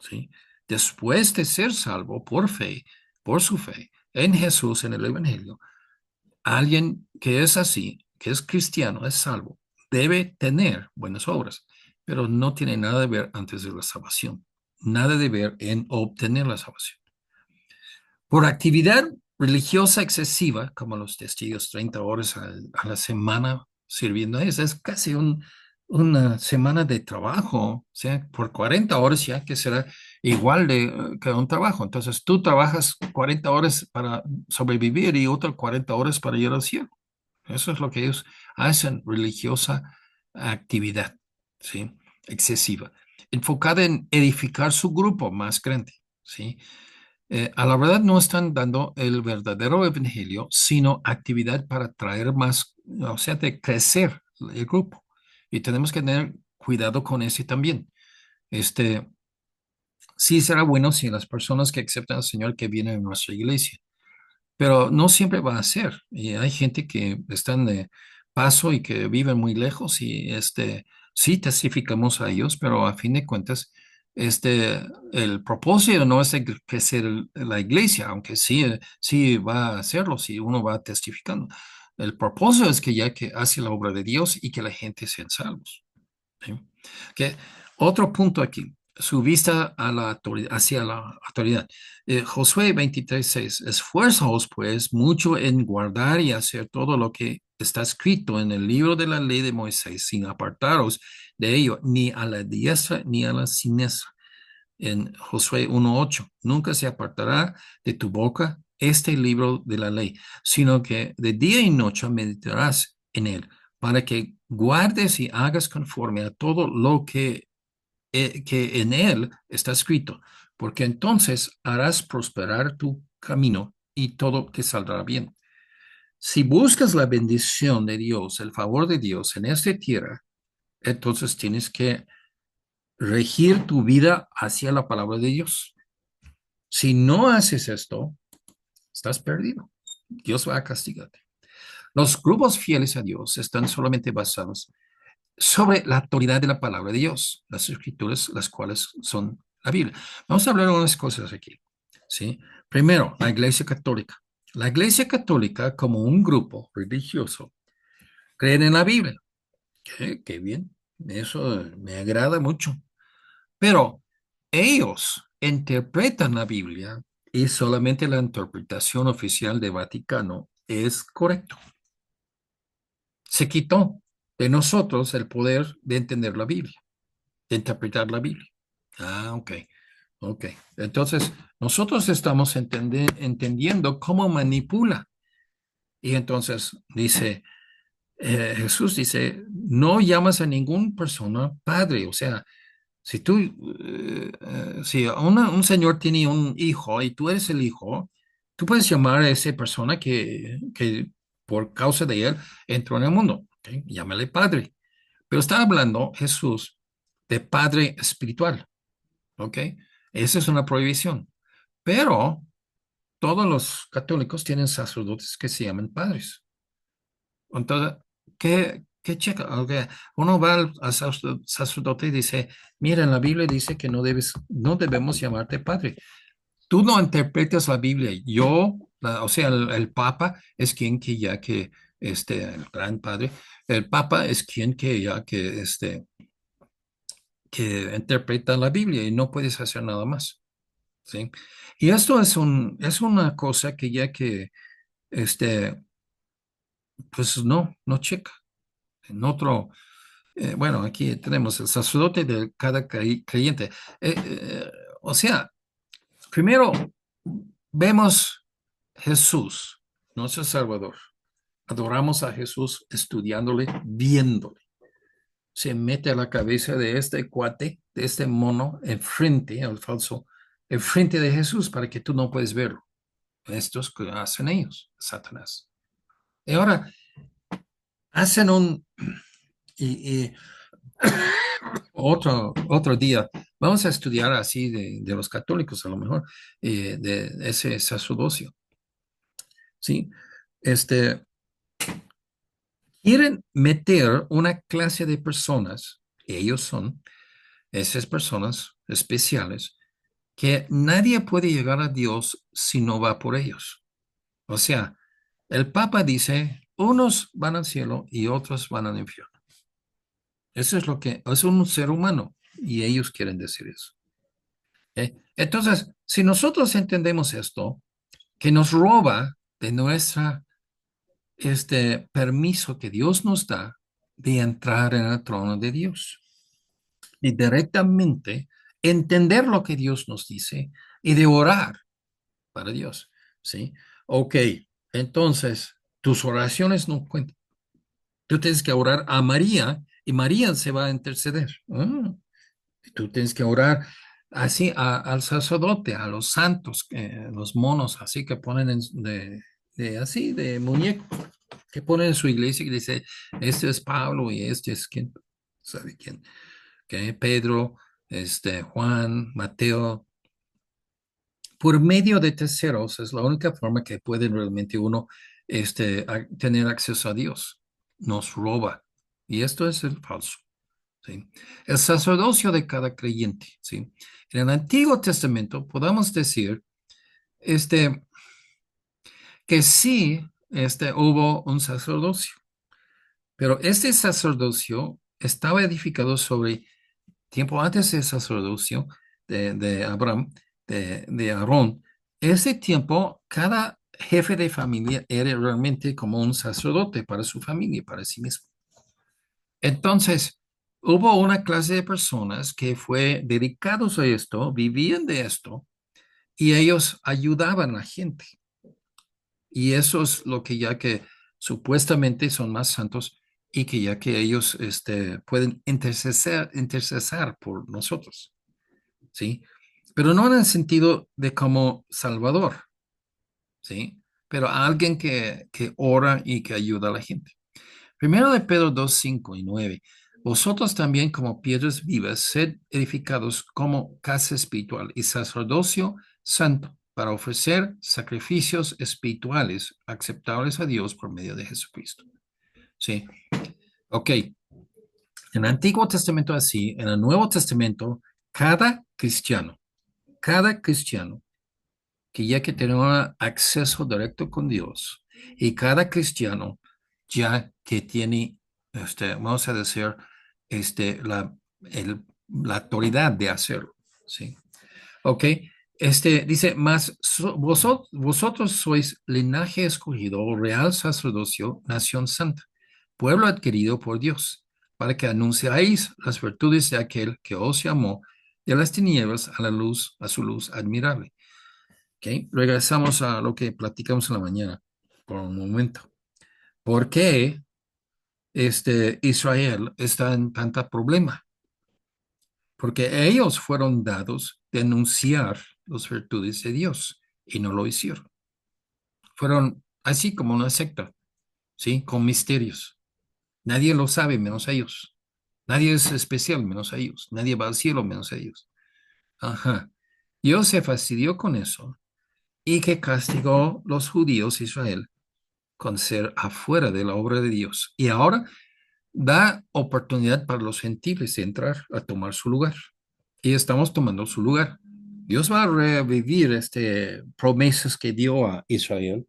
¿sí? Después de ser salvo por fe, por su fe en Jesús, en el Evangelio, alguien que es así, que es cristiano, es salvo, debe tener buenas obras, pero no tiene nada de ver antes de la salvación, nada de ver en obtener la salvación. Por actividad religiosa excesiva, como los testigos 30 horas a la semana sirviendo a eso, es casi una semana de trabajo, o sea, por 40 horas ya que será igual que un trabajo. Entonces tú trabajas 40 horas para sobrevivir y otras 40 horas para ir al cielo. Eso es lo que ellos hacen, religiosa actividad, ¿sí? Excesiva, enfocada en edificar su grupo más grande, ¿sí? A la verdad no están dando el verdadero evangelio, sino actividad para traer más, o sea, de crecer el grupo. Y tenemos que tener cuidado con eso también. Este, sí será bueno si las personas que aceptan al Señor que vienen a nuestra iglesia, pero no siempre va a ser. Y hay gente que están de paso y que viven muy lejos y sí testificamos a ellos, pero a fin de cuentas, el propósito no es de crecer la iglesia, aunque sí va a hacerlo, si uno va testificando. El propósito es que ya que hace la obra de Dios y que la gente sean salvos. ¿Sí? Que otro punto aquí, su vista a la hacia la autoridad. Josué 23:6, esfuerzaos pues mucho en guardar y hacer todo lo que está escrito en el libro de la ley de Moisés, sin apartaros de ello, ni a la diestra ni a la siniestra. En Josué 1:8, nunca se apartará de tu boca este libro de la ley, sino que de día y noche meditarás en él, para que guardes y hagas conforme a todo lo que en él está escrito, porque entonces harás prosperar tu camino y todo te saldrá bien. Si buscas la bendición de Dios, el favor de Dios en esta tierra, entonces tienes que regir tu vida hacia la palabra de Dios. Si no haces esto, estás perdido. Dios va a castigarte. Los grupos fieles a Dios están solamente basados sobre la autoridad de la palabra de Dios, las escrituras, las cuales son la Biblia. Vamos a hablar de unas cosas aquí. ¿Sí? Primero, la Iglesia Católica. La Iglesia Católica, como un grupo religioso, creen en la Biblia. Qué bien, eso me agrada mucho. Pero ellos interpretan la Biblia y solamente la interpretación oficial de Vaticano es correcto. Se quitó de nosotros el poder de entender la Biblia, de interpretar la Biblia. Ah, ok, ok. Entonces, nosotros estamos entendiendo cómo manipula. Y entonces Jesús dice, no llamas a ninguna persona padre. O sea, si un señor tiene un hijo y tú eres el hijo, tú puedes llamar a esa persona que por causa de él entró en el mundo. ¿Ok? Llámale padre. Pero está hablando Jesús de padre espiritual. ¿Ok? Esa es una prohibición. Pero todos los católicos tienen sacerdotes que se llaman padres. Entonces, ¿qué checa? Okay. Uno va al sacerdote y dice, mira, en la Biblia dice que no debemos llamarte padre. Tú no interpretas la Biblia. O sea, el Papa es quien que ya que, el gran padre, el Papa es quien que ya que interpreta la Biblia y no puedes hacer nada más. ¿Sí? Y esto es una cosa que ya que, pues no checa. En otro, bueno, aquí tenemos el sacerdote de cada creyente. O sea, primero vemos Jesús, nuestro Salvador. Adoramos a Jesús estudiándole, viéndole. Se mete a la cabeza de este cuate, de este mono, enfrente, al falso, enfrente de Jesús para que tú no puedes verlo. Esto es que hacen ellos, Satanás. Y ahora hacen y otro día, vamos a estudiar así de los católicos, a lo mejor, de ese sacerdocio, ¿sí? Este, quieren meter una clase de personas, ellos son esas personas especiales, que nadie puede llegar a Dios si no va por ellos. O sea, el Papa dice, unos van al cielo y otros van al infierno. Eso es lo que es un ser humano y ellos quieren decir eso. Entonces, si nosotros entendemos esto, que nos roba de nuestra permiso que Dios nos da de entrar en el trono de Dios y directamente entender lo que Dios nos dice y de orar para Dios, ¿sí? Ok, entonces tus oraciones no cuentan. Tú tienes que orar a María y María se va a interceder. Tú tienes que orar así al sacerdote, a los santos, los monos, así que ponen así de muñeco, que ponen en su iglesia y dice, este es Pablo y este es quién, ¿sabe quién? Que Pedro, Juan, Mateo, por medio de terceros es la única forma que puede realmente uno tener acceso a Dios. Nos roba. Y esto es el falso. ¿Sí? El sacerdocio de cada creyente. ¿Sí? En el Antiguo Testamento podamos decir que sí hubo un sacerdocio, pero este sacerdocio estaba edificado sobre tiempo antes del sacerdocio de Abraham, de Aarón. Ese tiempo, cada jefe de familia era realmente como un sacerdote para su familia, para sí mismo. Entonces, hubo una clase de personas que fue dedicados a esto, vivían de esto, y ellos ayudaban a la gente. Y eso es lo que ya que supuestamente son más santos y que ya que ellos pueden intercesar por nosotros. ¿Sí? Pero no en el sentido de como Salvador, ¿sí? Pero alguien que ora y que ayuda a la gente. Primero de Pedro 2 5 y 9. Vosotros también como piedras vivas, sed edificados como casa espiritual y sacerdocio santo para ofrecer sacrificios espirituales aceptables a Dios por medio de Jesucristo. Sí, ok. En el Antiguo Testamento así, en el Nuevo Testamento, cada cristiano que ya que tenemos acceso directo con Dios y cada cristiano ya que tiene, vamos a decir, la autoridad de hacerlo, ¿sí? Ok, dice, más vosotros sois linaje escogido, real sacerdocio, nación santa, pueblo adquirido por Dios, para que anunciáis las virtudes de aquel que os llamó de las tinieblas a la luz, a su luz admirable. Ok, regresamos a lo que platicamos en la mañana por un momento. ¿Por qué Israel está en tanta problema? Porque ellos fueron dados de anunciar las virtudes de Dios y no lo hicieron. Fueron así como una secta, ¿sí? Con misterios. Nadie lo sabe menos ellos. Nadie es especial menos ellos. Nadie va al cielo menos ellos. Ajá. Dios se fastidió con eso y que castigó los judíos Israel con ser afuera de la obra de Dios. Y ahora da oportunidad para los gentiles de entrar a tomar su lugar. Y estamos tomando su lugar. Dios va a revivir promesas que dio a Israel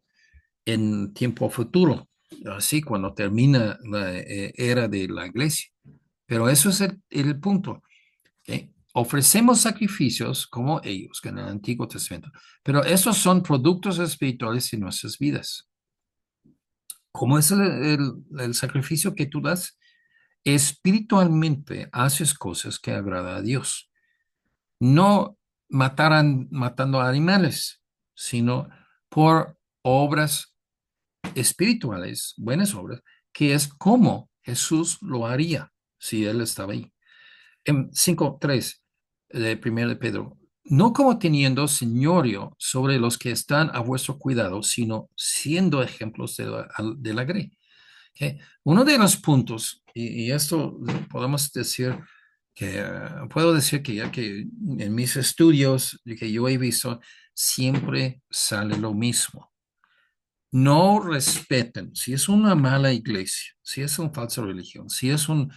en tiempo futuro, así cuando termina la era de la iglesia. Pero eso es el punto. ¿Ok? Ofrecemos sacrificios como ellos, que en el Antiguo Testamento, pero esos son productos espirituales en nuestras vidas. ¿Cómo es el sacrificio que tú das? Espiritualmente haces cosas que agradan a Dios. No matando animales, sino por obras espirituales, buenas obras, que es como Jesús lo haría si él estaba ahí. En 5:3 de 1 de Pedro, no como teniendo señorío sobre los que están a vuestro cuidado, sino siendo ejemplos de la grey. ¿Okay? Uno de los puntos, y esto podemos decir que, puedo decir que ya que en mis estudios que yo he visto, siempre sale lo mismo. No respeten, si es una mala iglesia, si es una falsa religión, si es un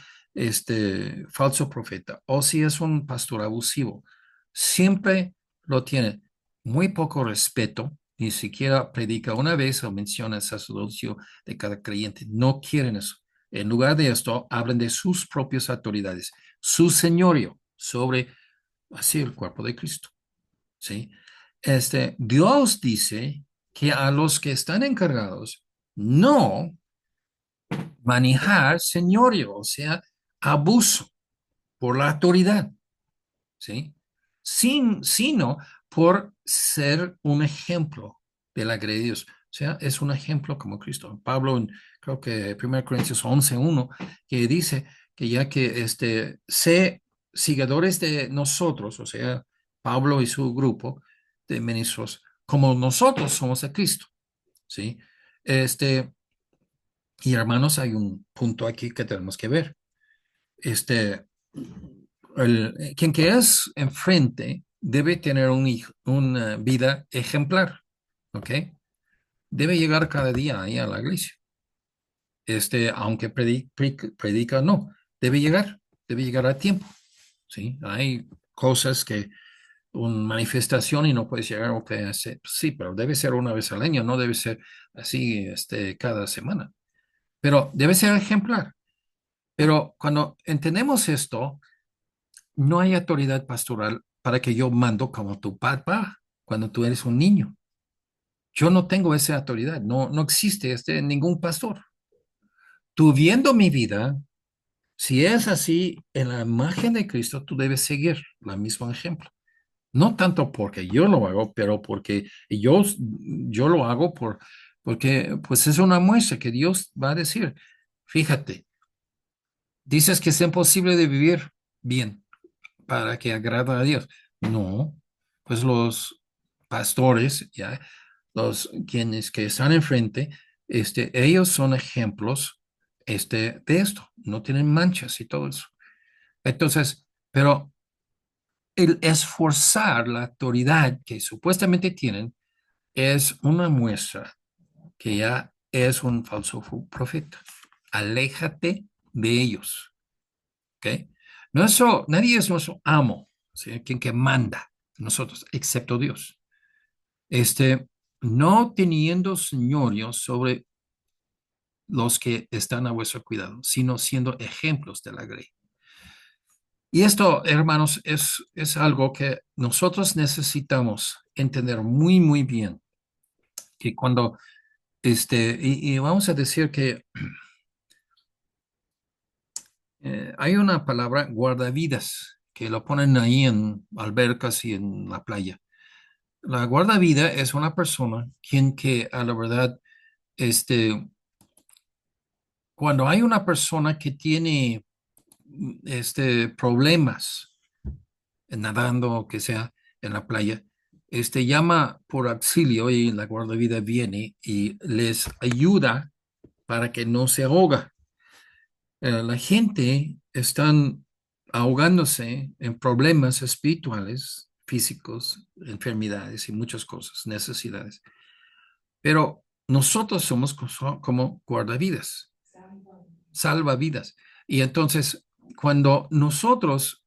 falso profeta o si es un pastor abusivo, siempre lo tiene muy poco respeto, ni siquiera predica una vez o menciona el sacerdocio de cada creyente. No quieren eso. En lugar de esto, hablan de sus propias autoridades, su señorío sobre así el cuerpo de Cristo. ¿Sí? Dios dice que a los que están encargados no manejar señorío, o sea, abuso por la autoridad, ¿sí? Sino por ser un ejemplo de la gracia de Dios. O sea, es un ejemplo como Cristo. Pablo, creo que 1 Corintios 11:1, que dice que ya que sé seguidores de nosotros, o sea, Pablo y su grupo de ministros, como nosotros somos de Cristo, ¿sí? Y hermanos, hay un punto aquí que tenemos que ver. Este, quien que es enfrente debe tener una vida ejemplar, ¿ok? Debe llegar cada día ahí a la iglesia. Aunque predica, no, debe llegar a tiempo, ¿sí? Hay cosas que, una manifestación y no puedes llegar, ok, sí, pero debe ser una vez al año, no debe ser así, cada semana, pero debe ser ejemplar. Pero cuando entendemos esto, no hay autoridad pastoral para que yo mando como tu papá cuando tú eres un niño. Yo no tengo esa autoridad, no existe ningún pastor. Tú viendo mi vida, si es así, en la imagen de Cristo, tú debes seguir el mismo ejemplo. No tanto porque yo lo hago, pero porque yo lo hago porque pues es una muestra que Dios va a decir, fíjate, dices que es imposible de vivir bien para que agrada a Dios. No, pues los pastores, ya, los quienes que están enfrente, ellos son ejemplos, de esto, no tienen manchas y todo eso. Entonces, pero el esforzar la autoridad que supuestamente tienen es una muestra que ya es un falso profeta. Aléjate de ellos, ¿ok? Nadie es nuestro amo, ¿sí? Quien que manda nosotros, excepto Dios. No teniendo señorío sobre los que están a vuestro cuidado, sino siendo ejemplos de la grey. Y esto, hermanos, es algo que nosotros necesitamos entender muy, muy bien, que cuando, y vamos a decir que hay una palabra guardavidas, que lo ponen ahí en albercas y en la playa. La guardavida es una persona quien que a la verdad, cuando hay una persona que tiene problemas nadando o que sea en la playa, llama por auxilio y la guardavida viene y les ayuda para que no se ahoga. La gente están ahogándose en problemas espirituales, físicos, enfermedades y muchas cosas, necesidades. Pero nosotros somos como guardavidas, salvavidas. Y entonces, cuando nosotros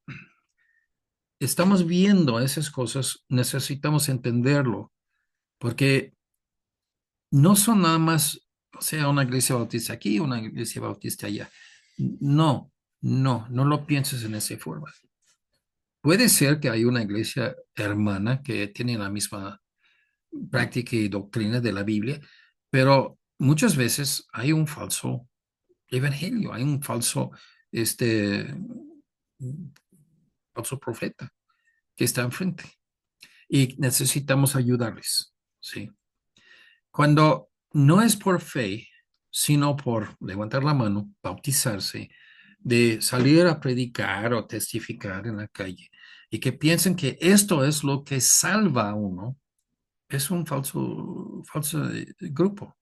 estamos viendo esas cosas, necesitamos entenderlo, porque no son nada más, o sea, una iglesia bautista aquí, una iglesia bautista allá. No, no lo pienses en esa forma. Puede ser que hay una iglesia hermana que tiene la misma práctica y doctrina de la Biblia, pero muchas veces hay un falso evangelio, hay un falso profeta que está enfrente y necesitamos ayudarles, ¿sí? Cuando no es por fe, sino por levantar la mano, bautizarse, de salir a predicar o testificar en la calle, y que piensen que esto es lo que salva a uno, es un falso grupo.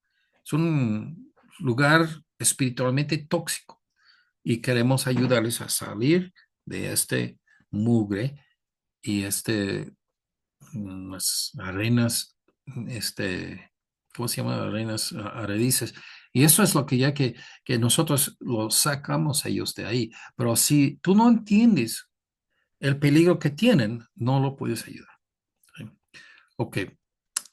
Es un lugar espiritualmente tóxico y queremos ayudarles a salir de este mugre y las arenas, ¿cómo se llama? Arenas arredices. Y eso es lo que ya que nosotros lo sacamos a ellos de ahí. Pero si tú no entiendes el peligro que tienen, no lo puedes ayudar. ¿Sí? Ok.